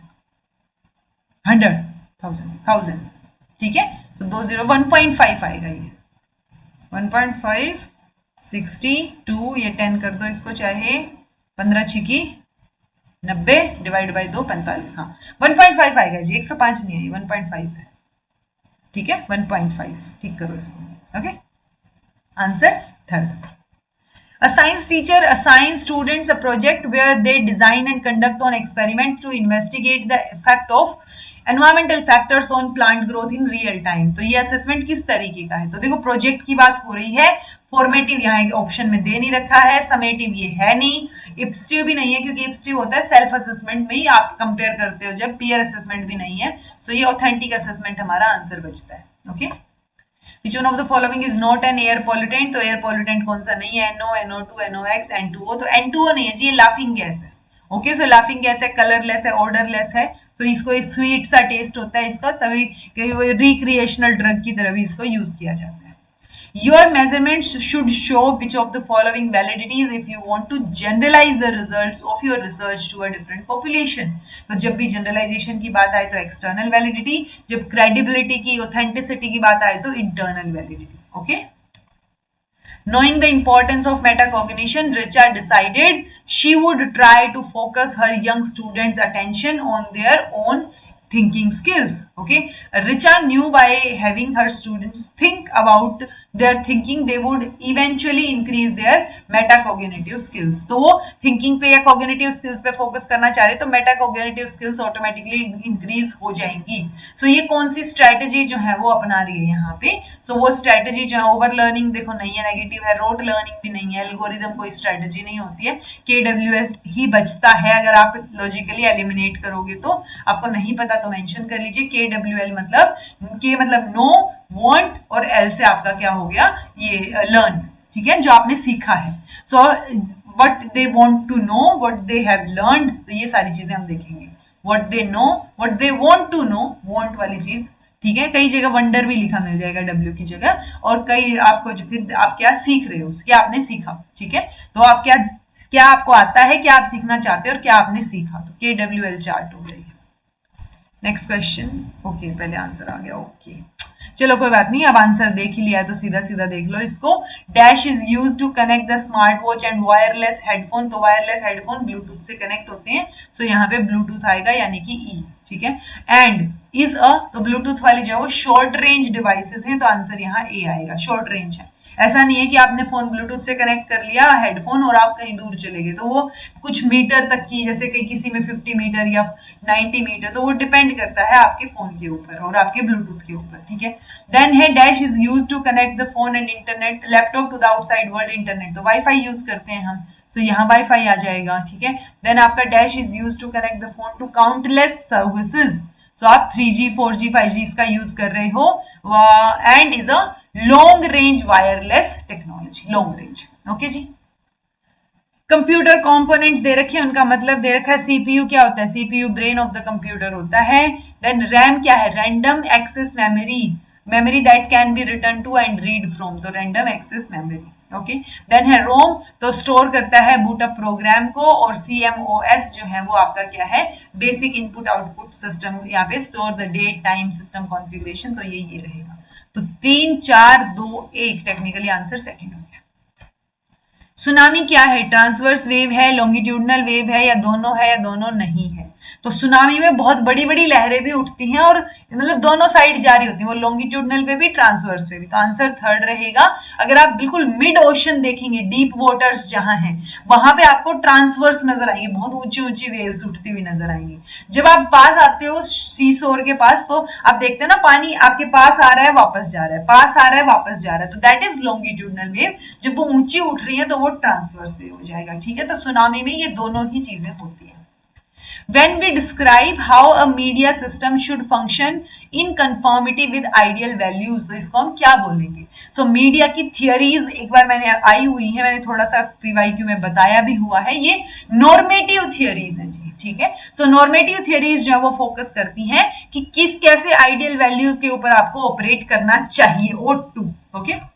1000, ठीक है, तो 1.5 आएगा ये, 1.5 62, ये 10 कर दो इसको, चाहे 15 छिकी 90 डिवाइड बाई 2 45, हाँ 1.5 आएगा जी, 105 नहीं है, 1.5 है, ठीक है 1.5, ठीक करो इसको। Okay, answer third. A science teacher assigns students a project where they design and conduct an experiment to investigate the effect of environmental factors on plant growth in real time। तो ये असेसमेंट किस तरीके का है, तो देखो project की बात हो रही है, फॉर्मेटिव यहाँ ऑप्शन में दे नहीं रखा है, समेटिव ये है नहीं, इप्सटिव भी नहीं है, क्योंकि इप्सटिव होता है सेल्फ असेसमेंट में ही आप कंपेयर करते हो, जब पीयर असेसमेंट भी नहीं है। सो ये ऑथेंटिक असेसमेंट हमारा आंसर बचता है। Okay, Which one of the following is not an air pollutant, तो एयर पॉल्यूटेंट कौन सा नहीं है, NO, NO2, NOx, N2O, तो N2O नहीं है जी, ये लाफिंग गैस है। ओके, सो लाफिंग गैस है, कलरलेस है, ऑर्डरलेस है, तो इसको एक स्वीट सा टेस्ट होता है इसका, तभी रिक्रिएशनल ड्रग की तरह भी इसको यूज किया जाता है। Your measurements should show which of the following validities if you want to generalize the results of your research to a different population। तो जब भी जनरलाइजेशन की बात आए तो एक्सटर्नल वैलिडिटी, जब क्रेडिबिलिटी की, ऑथेंटिसिटी की बात आए तो internal validity. Okay, Knowing the importance of metacognition, Richa decided she would try to focus her young students' attention on their own thinking skills। Okay, Richa knew by having her students think about their thinking, they would eventually increase their metacognitive skills। तो वो thinking पे या cognitive skills पे focus करना चाह रहे तो metacognitive skills automatically increase हो जाएंगी। So ये कौन सी strategy जो है वो अपना रही है यहाँ पे, so वो strategy जो है ओवर लर्निंग देखो नहीं है, नेगेटिव है, रोट लर्निंग भी नहीं है, एल्गोरिदम कोई स्ट्रेटेजी नहीं होती है, KWS ही बचता है। अगर आप लॉजिकली एलिमिनेट करोगे तो आपको नहीं पता तो मेंशन कर लीजिए, KWL मतलब के मतलब नो, वांट और एल से आपका क्या हो गया, ये लर्न, ठीक है, जो आपने सीखा है। So what they want to know, what they have learned, तो ये सारी चीजें हम देखेंगे। What they know, what they want to know, want वाली चीज, ठीक है, कई जगह वंडर भी लिखा मिल जाएगा W की जगह, और कई आपको जो फिर आप क्या सीख रहे हो, क्या आपने सीखा, ठीक है, तो आप क्या क्या आपको आता है, क्या आप सीखना चाहते हो और क्या आपने सीखा, तो KWL चार्ट हो गई है। नेक्स्ट क्वेश्चन, ओके पहले आंसर आ गया, ओके चलो कोई बात नहीं, अब आंसर देख ही लिया है तो सीधा सीधा देख लो इसको। Dash is use to connect the smart watch and wireless headphone, तो वायरलेस हेडफोन ब्लूटूथ से कनेक्ट होते हैं, सो यहाँ पे ब्लूटूथ आएगा यानी कि ई, ठीक है। एंड इज अ, तो ब्लूटूथ वाली जो है वो शॉर्ट रेंज डिवाइसेस हैं, तो आंसर यहाँ ए आएगा, शॉर्ट रेंज है। ऐसा नहीं है कि आपने फोन ब्लूटूथ से कनेक्ट कर लिया हेडफोन और आप कहीं दूर चले गए, तो वो कुछ मीटर तक की, जैसे कहीं किसी में 50 मीटर या 90 मीटर, तो वो डिपेंड करता है आपके फोन के ऊपर और आपके ब्लूटूथ के ऊपर, ठीक है। देन है dash is use to connect the phone and internet laptop to the outside world internet, तो वाईफाई यूज करते हैं हम, तो यहाँ वाईफाई आ जाएगा, ठीक है। देन आपका dash is use to connect the phone to countless services, so आप 3G 4G 5G इसका यूज कर रहे हो, and is a long range wireless technology, long range, okay जी। कंप्यूटर कंपोनेंट्स दे रखे हैं, उनका मतलब दे रखा है। सीपीयू क्या होता है, CPU brain of the computer होता है। देन रैम क्या है, random access memory, memory that can be return to and read from, तो random access memory, okay. Then है रोम, तो स्टोर करता है बूट अप प्रोग्राम को, और सीएमओएस जो है वो आपका क्या है, बेसिक इनपुट आउटपुट सिस्टम, यहाँ पे store the date time system configuration, तो ये रहेगा। तो 3 4 2 1, टेक्निकली आंसर सेकंड हो गया। सुनामी क्या है, ट्रांसवर्स वेव है, लॉन्गिट्यूडनल वेव है, या दोनों है, या दोनों नहीं है। तो सुनामी में बहुत बड़ी बड़ी लहरें भी उठती हैं और मतलब दोनों साइड जारी होती हैं, वो लॉन्गिट्यूडनल पे भी ट्रांसवर्स पे भी, तो आंसर थर्ड रहेगा। अगर आप बिल्कुल मिड ओशन देखेंगे, डीप वाटर्स जहां हैं, वहां पे आपको ट्रांसवर्स नजर आएंगे, बहुत ऊंची ऊंची वेव्स उठती हुई नजर आएंगी। जब आप पास आते हो सी शोर के पास, तो आप देखते हैं ना पानी आपके पास आ रहा है वापस जा रहा है, पास आ रहा है वापस जा रहा है, तो दैट इज लॉन्गिट्यूडनल वेव। जब वो ऊंची उठ रही है तो वो ट्रांसवर्स वेव हो जाएगा, ठीक है। तो सुनामी में ये दोनों ही चीजें होती हैं। When we describe how a media system should function in conformity with ideal values, तो इसको हम क्या बोलेंगे। सो मीडिया की थियरीज एक बार मैंने आई हुई है, मैंने थोड़ा सा पीवाईक्यू में बताया भी हुआ है, ये नॉर्मेटिव थियरीज हैं जी, ठीक है। सो नॉर्मेटिव थियरीज जो है वो फोकस करती हैं कि किस कैसे आइडियल वैल्यूज के ऊपर आपको ऑपरेट करना चाहिए, O2, okay.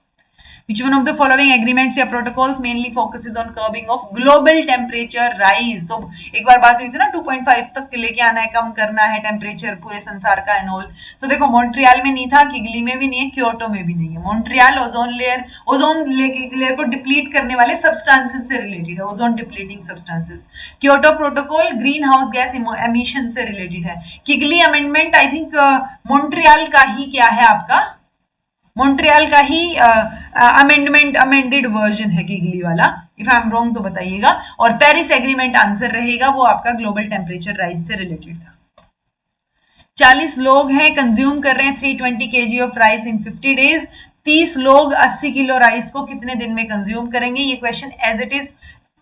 Which one of the following agreements या protocols mainly focuses on curbing of global temperature rise? तो एक बार बात हुई थी ना 2.5 तक लेके आना है, कम करना है टेम्परेचर पूरे संसार का एंड ऑल। तो देखो मॉन्ट्रियल में नहीं था, किगली में भी नहीं है, क्योटो में भी नहीं है। मॉन्ट्रियल ओजोन लेयर को डिप्लीट करने वाले सब्सटेंसेस से रिलेटेड है, ozone depleting substances. Kyoto protocol green house gas emission से रिलेटेड है। किगली अमेंडमेंट आई थिंक मॉन्ट्रियल का ही क्या है आपका, मॉन्ट्रियल का ही अमेंडेड वर्जन है किगली वाला, इफ आई एम रॉन्ग तो बताइएगा। और पेरिस एग्रीमेंट आंसर रहेगा, वो आपका ग्लोबल टेम्परेचर राइज से रिलेटेड था। 40 लोग हैं, कंज्यूम कर रहे हैं 320 kg of rice in 50 days. 30 लोग 80 किलो राइस को कितने दिन में कंज्यूम करेंगे, ये question as it is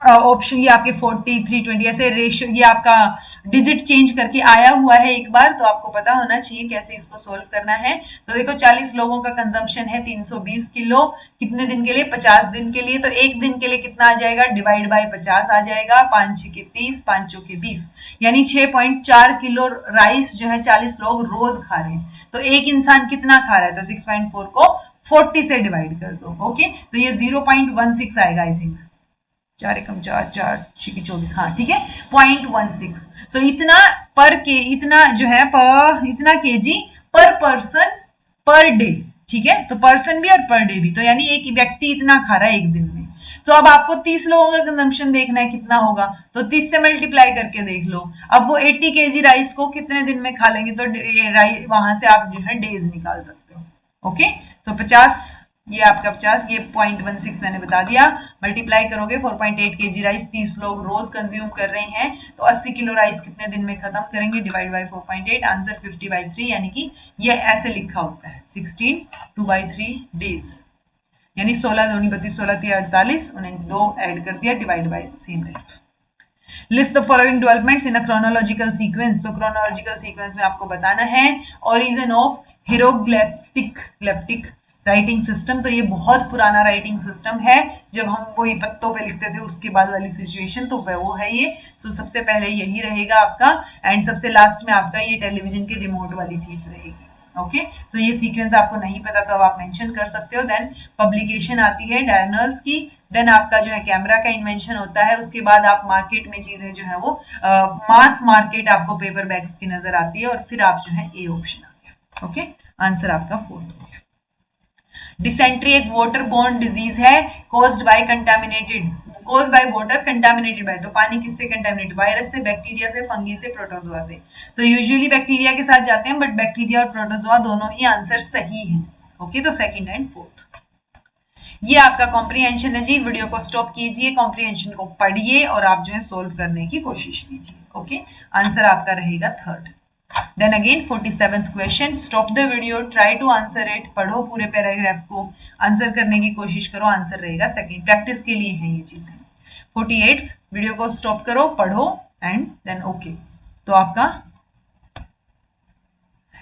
option, ये आपके 40 320 ऐसे रेशियो, ये आपका डिजिट चेंज करके आया हुआ है एक बार, तो आपको पता होना चाहिए कैसे इसको सोल्व करना है। तो देखो 40 लोगों का कंजम्पशन है 320 किलो, कितने दिन के लिए, 50 दिन के लिए। तो एक दिन के लिए कितना आ जाएगा, डिवाइड बाय 50 आ जाएगा, 5 6 के 30, 5 चौ के 20, यानी 6.4 किलो राइस जो है 40 लोग रोज खा रहे हैं। तो एक इंसान कितना खा रहा है, तो 6.4 को 40 से डिवाइड कर दो, ओके। तो ये 0.16 आएगा आई थिंक, 4 एकम 4 4 6 24, हाँ ठीक है, 0.16। सो इतना पर के, इतना जो है इतना केजी पर पर्सन पर डे, ठीक है। तो पर्सन भी और पर डे भी, तो यानी एक व्यक्ति इतना खा रहा है एक दिन में। तो अब आपको 30 लोगों का कंजम्पशन देखना है कितना होगा, तो 30 से मल्टीप्लाई करके देख लो। अब वो 80 केजी राइस को कितने दिन में खा लेंगे, तो राइस वहां से आप जो है डेज निकाल सकते हो, ओके। सो 50, ये आपका 50, ये 0.16 मैंने बता दिया, मल्टीप्लाई करोगे 4.8 kg राइस 30 लोग रोज कंज्यूम कर रहे हैं, तो 80 किलो राइस कितने दिन में खत्म करेंगे, डिवाइड बाय 4.8, आंसर 50/3, यानी कि ये ऐसे लिखा होता है 16 2/3 डेज, यानी 16 दूनी 32, 16 3 48, उन्हें 2 ऐड कर दिया, डिवाइड बाय सेम रहेगा। List the following developments in a chronological sequence, तो क्रोनोलॉजिकल सीक्वेंस में आपको बताना है ओरिजिन ऑफ हिरोग्लिफिक राइटिंग सिस्टम। तो ये बहुत पुराना राइटिंग सिस्टम है, जब हम वही पत्तों पे लिखते थे उसके बाद वाली सिचुएशन, तो वो है ये। सो सबसे पहले यही रहेगा आपका, एंड सबसे लास्ट में आपका ये टेलीविजन के रिमोट वाली चीज रहेगी, ओके। सो ये सीक्वेंस आपको नहीं पता तो अब आप मेंशन कर सकते हो। देन पब्लिकेशन आती है डायनल्स की, देन आपका जो है कैमरा का इन्वेंशन होता है, उसके बाद आप मार्केट में चीजें जो है वो मास मार्केट आपको पेपर बैग्स की नजर आती है, और फिर आप जो है ए ऑप्शन आ गया, ओके। आंसर आपका 4th हो गया। डिसेंट्री एक वाटर बोर्न डिजीज है, caused by contaminated cause by water, contaminated by, तो पानी किससे कंटामिनेटेड, वायरस से, बैक्टीरिया से, फंगी से, प्रोटोजोआ से। सो यूजुअली बैक्टीरिया के साथ जाते हैं, बट बैक्टीरिया और प्रोटोजोआ दोनों ही आंसर सही हैं। ओके, तो सेकंड एंड फोर्थ। ये आपका कॉम्प्रिहेंशन है जी। वीडियो को स्टॉप कीजिए, कॉम्प्रिहेंशन को पढ़िए और आप जो है सोल्व करने की कोशिश कीजिए। ओके, आंसर आपका रहेगा third. Then again 47th question, stop the video, try to answer it, पढ़ो पूरे पैराग्राफ को, आंसर करने की कोशिश करो, आंसर रहेगा सेकंड। प्रैक्टिस के लिए है ये चीजें। 48th, वीडियो को स्टॉप करो, पढ़ो एंड देन ओके। तो आपका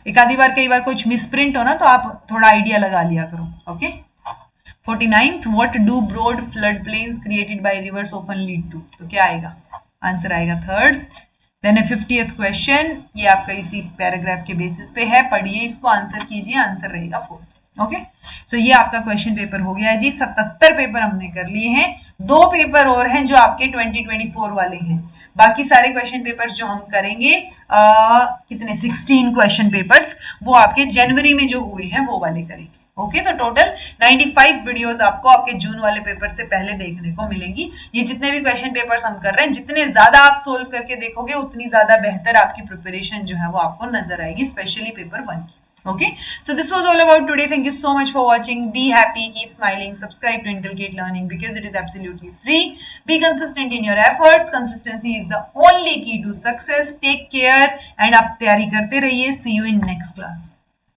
एक आधी बार कई बार कुछ मिसप्रिंट हो ना, तो आप थोड़ा आइडिया लगा लिया करो। Okay, 49th, what do broad flood plains created by rivers often lead to, तो क्या आएगा, आंसर आएगा थर्ड। देन 50th क्वेश्चन, ये आपका इसी पैराग्राफ के बेसिस पे है, पढ़िए इसको, आंसर कीजिए, आंसर रहेगा फोर्थ। ओके, सो ये आपका क्वेश्चन पेपर हो गया है जी। 77 पेपर हमने कर लिए हैं, 2 पेपर और हैं जो आपके 2024 वाले हैं। बाकी सारे क्वेश्चन पेपर्स जो हम करेंगे, कितने 16 क्वेश्चन पेपर्स, वो आपके जनवरी में जो हुए हैं वो वाले करेंगे। ओके, तो टोटल 95 वीडियोस आपको आपके जून वाले पेपर से पहले देखने को मिलेंगी। ये जितने भी क्वेश्चन पेपर्स हम कर रहे हैं, जितने ज्यादा आप सोल्व करके देखोगे उतनी ज्यादा बेहतर आपकी प्रिपरेशन जो है वो आपको नजर आएगी, स्पेशली पेपर 1 की। Okay, so this was all about today. Thank you so much for watching. Be happy, keep smiling, subscribe to Inculcate Learning because it is absolutely free. Be consistent in your efforts. Consistency is the only key to success. Take care and आप तैयारी करते रहिए. See you in next class.